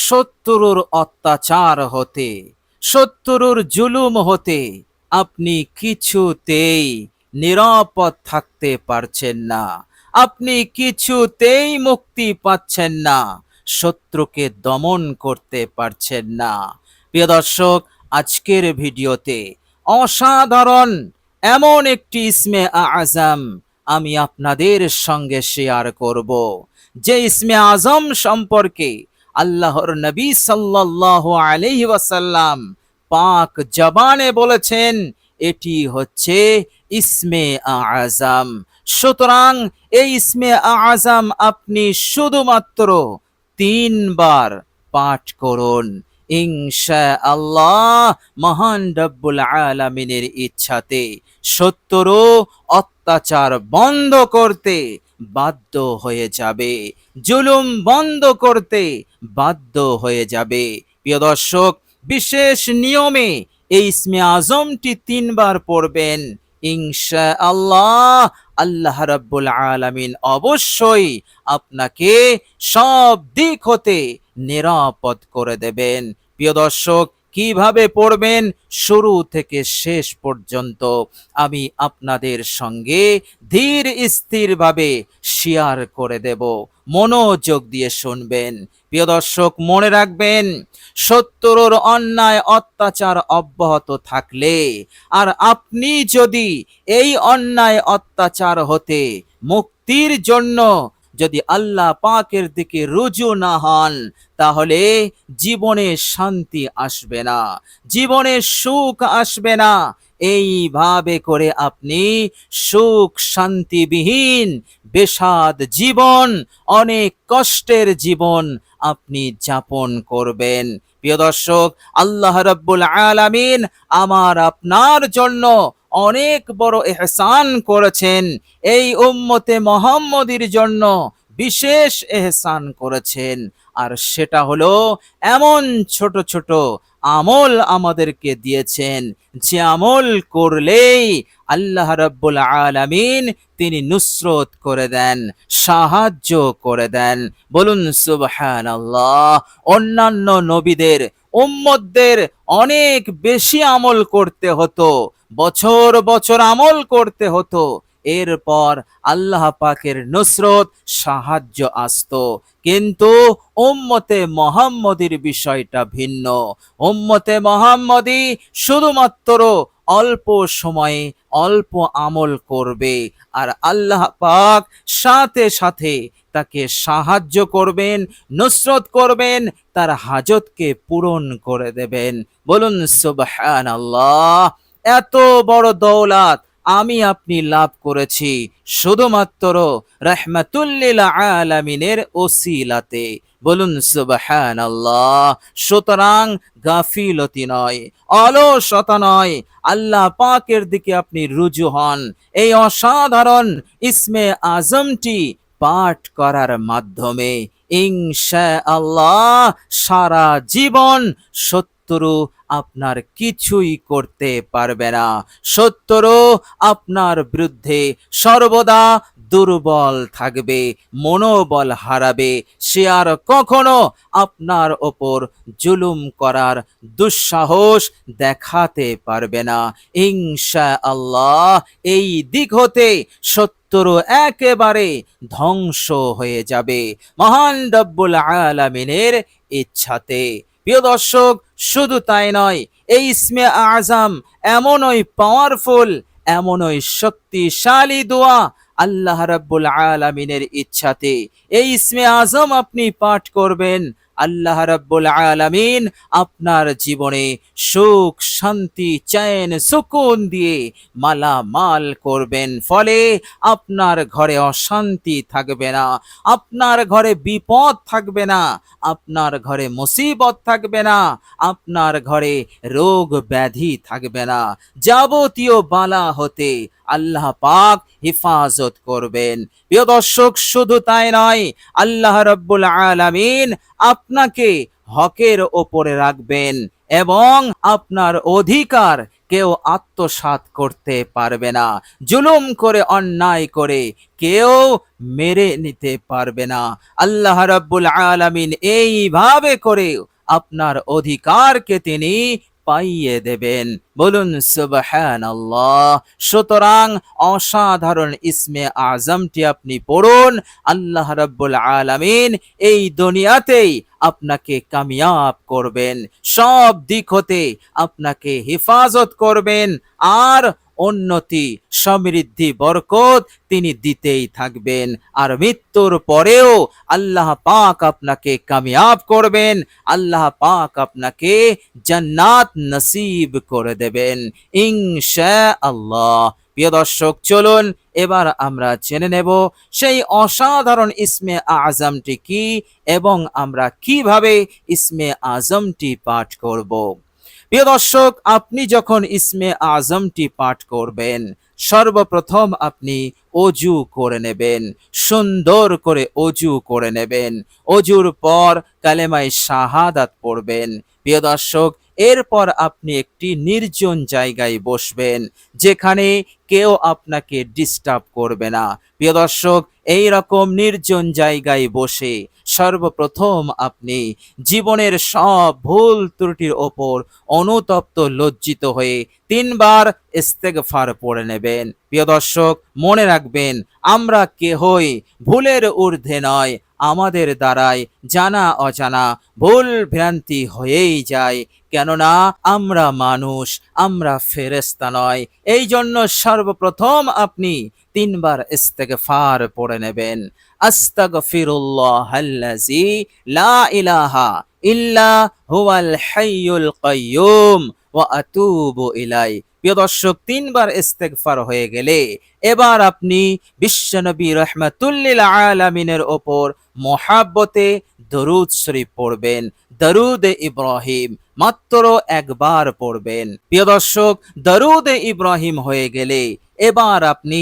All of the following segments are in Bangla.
শত্রুর অত্যাচার হতে, শত্রুর জুলুম হতে আপনি কিছুতেই নিরাপদ থাকতে পারছেন না। আপনি কিছুতেই মুক্তি পাচ্ছেন না, শত্রুকে দমন করতে পারছেন না। প্রিয় দর্শক, আজকের ভিডিওতে অসাধারণ এমন একটি ইসমে আজম আমি আপনাদের সঙ্গে শেয়ার করব, যে ইসমে আজম সম্পর্কে আল্লাহর নবী সাল্লাল্লাহু আলাইহি ওয়াসাল্লাম পাক জবানে বলেছেন এটি হচ্ছে ইসমে আজম। সুতরাং এই ইসমে আজম আপনি শুধুমাত্র 3 বার পাঠ করুন, ইনশাআল্লাহ মহান রব্বুল আলামিনের ইচ্ছাতে শত্রু অত্যাচার বন্ধ করতে বাধ্য হয়ে যাবে, জুলুম বন্ধ করতে বাধ্য হয়ে যাবে। প্রিয় দর্শক, বিশেষ নিয়মে এই ইসমে আজমটি 3 বার পড়বেন, ইনশাআল্লাহ আল্লাহ রাব্বুল আলামিন অবশ্যই আপনাকে সব দিক হতে নিরাপদ করে দেবেন। প্রিয় দর্শক, কিভাবে পড়বেন শুরু থেকে শেষ পর্যন্ত আমি আপনাদের সঙ্গে ধীর স্থিরভাবে শেয়ার করে দেব, মনোযোগ দিয়ে শুনবেন। প্রিয় দর্শক, মনে রাখবেন, শত্রুর অন্যায় অত্যাচার অব্যাহত থাকলে আর আপনি যদি এই অন্যায় অত্যাচার হতে মুক্তির জন্য যদি আল্লাহ পাকের দিকে রুজু না হন, তাহলে জীবনে শান্তি আসবে না, জীবনে সুখ আসবে না। এইভাবে করে আপনি সুখ শান্তিবিহীন বেসাদ জীবন, অনেক কষ্টের জীবন আপনি যাপন করবেন। প্রিয় দর্শক, আল্লাহ রাব্বুল আলামিন আমার আপনার জন্য অনেক বড় ইহসান করেছেন, এই উম্মতে মুহাম্মদীর জন্য বিশেষ ইহসান করেছেন। আর সেটা হলো এমন ছোট ছোট আমল আমাদেরকে দিয়েছেন, যে আমল করলেই আল্লাহ রাব্বুল আলামিন তিনি নুসরত করে দেন, সাহায্য করে দেন। বলুন সুবহানাল্লাহ। অন্যান্য নবীদের উম্মতদের অনেক বেশি আমল করতে হতো, বছর বছর আমল করতে হতো, এরপর আল্লাহ পাকের নুসরত সাহায্য আসতো। কিন্তু উম্মতে মুহাম্মদীর বিষয়টা ভিন্ন। উম্মতে মুহাম্মদী শুধুমাত্র অল্প সময়ে অল্প আমল করবে, আর আল্লাহ পাক সাথে সাথে তাকে সাহায্য করবেন, নুসরত করবেন, তার হাজতকে পূরণ করে দেবেন। বলুন সুবহানাল্লাহ। এত বড় দৌলত আমি আপনি লাভ করেছি শুধুমাত্র রাহমাতুল লিল আলামিনের ওসিলাতে। বলুন সুবহানাল্লাহ। সুতরাং গাফিলতি নয়, অলসতা নয়, আল্লাহ পাকের দিকে আপনি রুজু হন। এই অসাধারণ ইসমে আজমটি পাঠ করার মাধ্যমে ইনশাআল্লাহ সারা জীবন শত্রু আপনার কিছুই করতে পারবে না। শত্রু আপনার বিরুদ্ধে সর্বদা দুর্বল থাকবে, মনোবল হারাবে, সে আর কখনো আপনার ওপর জুলুম করার দুঃসাহস দেখাতে পারবে না। ইনশাআল্লাহ এই দিক হতে শত্রু একেবারে ধ্বংস হয়ে যাবে মহান রব্বুল আলামিনের ইচ্ছাতে। প্রিয় দর্শক, শুধু তাই নয়, এই ইসমে আজম এমনই পাওয়ারফুল, এমনই শক্তিশালী দোয়া, আল্লাহ রাব্বুল আলামিনের ইচ্ছাতে এই ইসমে আজম আপনি পাঠ করবেন, আল্লাহ রাব্বুল আলামিন আপনার জীবনে সুখ শান্তি চैन সুকুন দিয়ে মালামাল করবেন। ফলে আপনার ঘরে অশান্তি থাকবে না, আপনার ঘরে বিপদ থাকবে না, আপনার ঘরে মুসিবত থাকবে না, আপনার ঘরে রোগ ব্যাধি থাকবে না। যাবতীয় বালা হতে আল্লাহ পাক হিফাজত করবেন। প্রিয় দর্শক, শুধু তাই নয়, আল্লাহ রাব্বুল আলামিন আপনাকে হকের ওপরে রাখবেন এবং আপনার অধিকার কেউ আত্মসাৎ করতে পারবে না, জুলুম করে অন্যায় করে কেউ মেরে নিতে পারবে না। আল্লাহ রাব্বুল আলামিন এইভাবে করে আপনার অধিকারকে তিনি পাইয়ে দেবেন। বলুন সুবহানাল্লাহ। সুতরাং অসাধারণ ইসমে আজমটি আপনি পড়ুন, আল্লাহ রাব্বুল আলামিন এই দুনিয়াতেই আপনাকে কামিয়াব করবেন, সব দিক হতে আপনাকে হেফাজত করবেন, আর উন্নতি, সমৃদ্ধি, বরকত তিনি দিতেই থাকবেন। আর মৃত্যুর পরেও আল্লাহ পাক আপনাকে কামিয়াব করবেন, আল্লাহ পাক আপনাকে জান্নাত নসিব করে দেবেন ইনশাআল্লাহ। প্রিয় দর্শক, চলুন এবার আমরা জেনে নেব সেই অসাধারণ ইসমে আজমটি কি এবং আমরা কিভাবে ইসমে আজমটি পাঠ করব। প্রিয় দর্শক, আপনি যখন ইসমে আজমটি পাঠ করবেন, সর্বপ্রথম আপনি অজু করে নেবেন, সুন্দর করে অজু করে নেবেন। অজুর পর কালেমায়ে শাহাদাত পড়বেন। প্রিয় দর্শক, এরপর আপনি একটি নির্জন জায়গায় বসবেন, যেখানে কেউ আপনাকে ডিস্টার্ব করবে না। প্রিয় দর্শক, এই রকম নির্জন জায়গায় বসে সর্বপ্রথম আপনি জীবনের সব ভুল ত্রুটির ওপর অনুতপ্ত লজ্জিত হয়ে 3 বার ইস্তেগফার পড়ে নেবেন। প্রিয় দর্শক, মনে রাখবেন, আমরা কেহই ভুলের ঊর্ধ্বে নয়, আমাদের দ্বারাই জানা অজানা ভুল ভ্রান্তি হয়েই যায়, কেননা আমরা মানুষ, আমরা ফেরেশতা নয়। এই জন্য সর্বপ্রথম আপনি 3 বার ইস্তেগফার পড়ে নেবেন। আস্তাগফিরুল্লাহাল্লাযী লা ইলাহা ইল্লা হুয়াল হাইয়ুল কাইয়্যুম ওয়া আতুবু ইলাই। প্রিয় দর্শক, 3 বার ইস্তেগফার হয়ে গেলে এবার আপনি বিশ্বনবী রাহমাতুল্লিল আলামিনের ওপর মহাব্বতে দরুদ শরীফ পড়বেন। দরুদে ইব্রাহিম মাত্র একবার পড়বেন। প্রিয় দর্শক, দরুদে ইব্রাহিম হয়ে গেলে এবার আপনি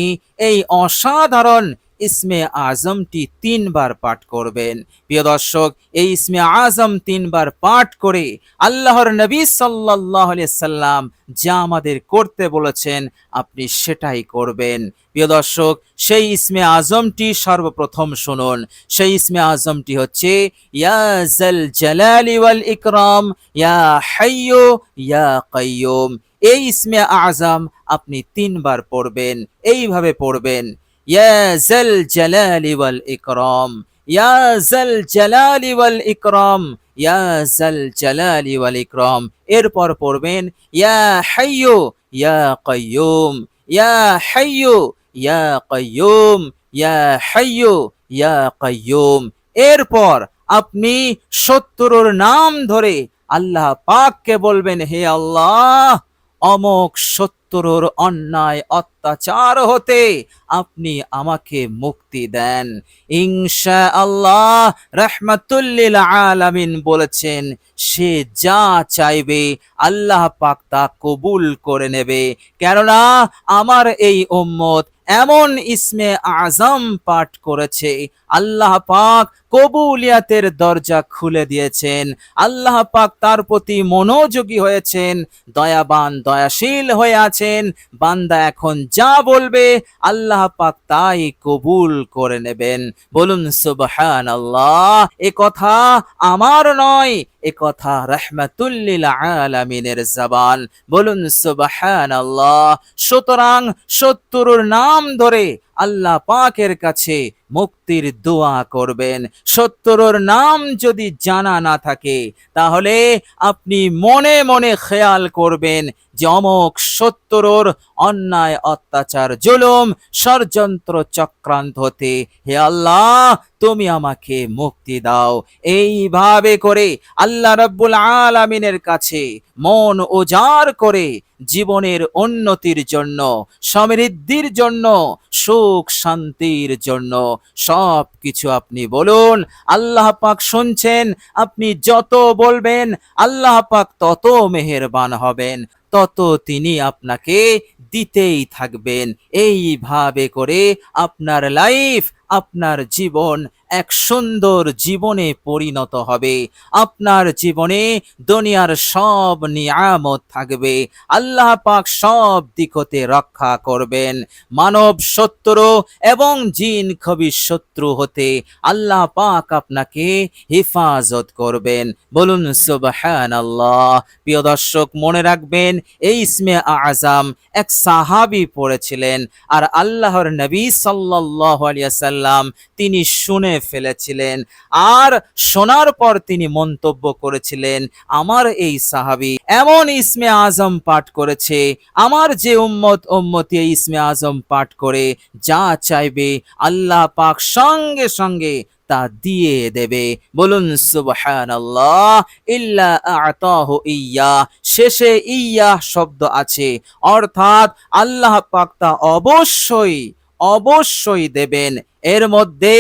এই অসাধারণ ইসমে আজমটি 3 বার পাঠ করবেন। প্রিয় দর্শক, এই ইসমে আজম 3 বার পাঠ করে আল্লাহর নবী সাল্লাল্লাহু আলাইহি সাল্লাম যা আমাদের করতে বলেছেন আপনি সেটাই করবেন। প্রিয় দর্শক, সেই ইসমে আজমটি সর্বপ্রথম শুনুন। সেই ইসমে আজমটি হচ্ছে ইয়া জাল জালালি ওয়াল ইকরাম, ইয়া হাইয়্যু ইয়া কাইয়্যুম। এই ইসমে আজম আপনি 3 বার পড়বেন, এইভাবে পড়বেন, ইয়া জাল জালালি ওয়াল ইকরাম, ইয়া জাল জালালি ওয়াল ইকরাম, ইয়া জাল জালালি ওয়াল ইকরাম। এরপর পড়বেন ইয়া হাইয়্যু ইয়া কাইয়্যুম, ইয়া হাইয়্যু ইয়া কাইয়্যুম, ইয়া হাইয়্যু ইয়া কাইয়্যুম। এরপর আপনি 70 নাম ধরে আল্লাহ পাককে বলবেন, হে আল্লাহ, অমক 70 অন্যায় অত্যাচার হতে আপনি আমাকে মুক্তি দেন ইনশাআল্লাহ। রাহমাতুল্লিল আলামিন বলেছেন, সে যা চাইবে আল্লাহ পাক তা কবুল করে নেবে, কেননা আমার এই উম্মত এমন ইসমে আজম পাঠ করেছে, আল্লাহ পাক কবুলিয়াতের দরজা খুলে দিয়েছেন, আল্লাহ পাক তার প্রতি মনোযোগী হয়েছেন, দয়াবান দয়াশীল হয়ে আছেন। বান্দা এখন যা বলবে আল্লাহ পাক তাই কবুল করে নেবেন। বলুন সুবহানাল্লাহ। এ কথা আমার নয়, এ কথা রাহমাতুল্লিল আলামিনের জবান। বলুন সুবহানাল্লাহ। সুতরাং 70 নাম ধরে আল্লাহ পাকের কাছে মুক্তির দোয়া করবেন। 70 নাম যদি জানা না থাকে, তাহলে আপনি মনে মনে খেয়াল করবেন যে অমক 70 অন্যায় অত্যাচার জুলুম ষড়যন্ত্র চক্রান্ত হতে হে আল্লাহ তুমি আমাকে মুক্তি দাও। এইভাবে করে আল্লাহ রাব্বুল আলামিনের কাছে মন উজাড় করে জীবনের উন্নতির জন্য, সমৃদ্ধির জন্য, সুখ শান্তির জন্য সব কিছু আপনি বলুন। আল্লাহ পাক শুনছেন, আপনি যত বলবেন আল্লাহ পাক তত মেহেরবান হবেন, তত তিনি আপনাকে দিতেই থাকবেন। এইভাবে করে আপনার লাইফ, আপনার জীবন এক সুন্দর জীবনে পরিণত হবে। আপনার জীবনে দুনিয়ার সব নিয়ামত থাকবে, আল্লাহ পাক সব দিক হতে রক্ষা করবেন। মানব শত্রু এবং জিন খবিশ শত্রু হতে আল্লাহ পাক আপনাকে হেফাজত করবেন। বলুন সুবহানাল্লাহ। প্রিয় দর্শক, মনে রাখবেন এই ইসমে আজম এক সাহাবী পড়েছিলেন, আর আল্লাহর নবী সাল্লাল্লাহু আলাইহি সাল্লাম তিনি শুনে ফেলেছিলেন, আর শোনার পর তিনি মন্তব্য করেছিলেন, আমার এই সাহাবী এমন ইসমে আজম পাঠ করেছে, আমার যে উম্মতি এই ইসমে আজম পাঠ করে যা চাইবে আল্লাহ পাক সঙ্গে সঙ্গে তা দিয়ে দেবে। বলুন সুবহানাল্লাহ। ইল্লা আতাহু ইয়া, শেষে ইয়া শব্দ আছে, অর্থাৎ আল্লাহ পাক তা অবশ্যই অবশ্যই দেবেন, এর মধ্যে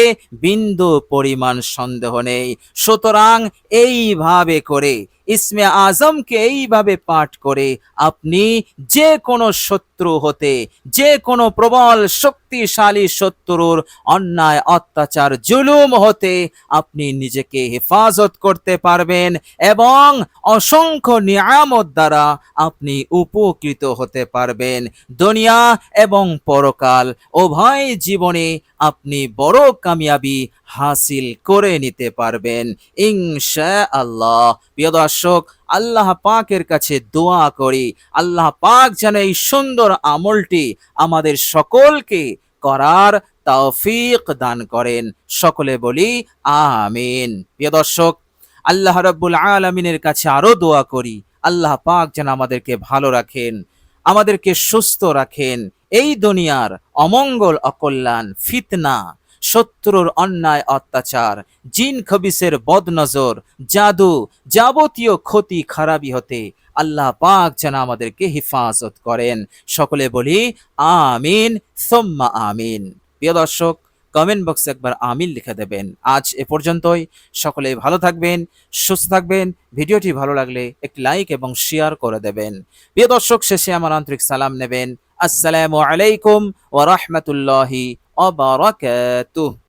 বিন্দু পরিমাণ সন্দেহ নেই। সুতরাং এইভাবে করে ইসমে আজমকে এইভাবে পাঠ করে আপনি যে কোনো শত্রু হতে, যে কোনো প্রবল শক্তিশালী শত্রুর অন্যায় অত্যাচার জুলুম হতে আপনি নিজেকে হেফাজত করতে পারবেন এবং অসংখ্য নিয়ামত দ্বারা আপনি উপকৃত হতে পারবেন। দুনিয়া এবং পরকাল উভয় জীবনে আপনি বড় কামিয়াবি হাসিল করে নিতে পারবেন ইনশাআল্লাহ। প্রিয় দর্শক, আল্লাহ পাকের কাছে দোয়া করি, আল্লাহ পাক যেন এই সুন্দর আমলটি আমাদের সকলকে করার তৌফিক দান করেন। সকলে বলি আমিন। প্রিয় দর্শক, আল্লাহ রাব্বুল আলামিনের কাছে আরো দোয়া করি, আল্লাহ পাক যেন আমাদেরকে ভালো রাখেন, আমাদেরকে সুস্থ রাখেন, এই দুনিয়ার অমঙ্গল অকল্যাণ ফিতনা শত্রুর অন্যায় অত্যাচার জিন খবিসের বদনজর জাদু যাবতীয় ক্ষতি খারাপি হতে আল্লাহ পাক যেন আমাদেরকে হেফাজত করেন। সকলে বলি আমিন সুম্মা আমিন। প্রিয় দর্শক, কমেন্ট বক্সে একবার আমিন লিখে দেবেন। আজ এ পর্যন্তই। সকলে ভালো থাকবেন, সুস্থ থাকবেন। ভিডিওটি ভালো লাগলে একটি লাইক এবং শেয়ার করে দেবেন। প্রিয় দর্শক, শেষে আমার আন্তরিক সালাম নেবেন। আসসালামু আলাইকুম ওয়া রাহমাতুল্লাহি ওয়া বারাকাতুহু।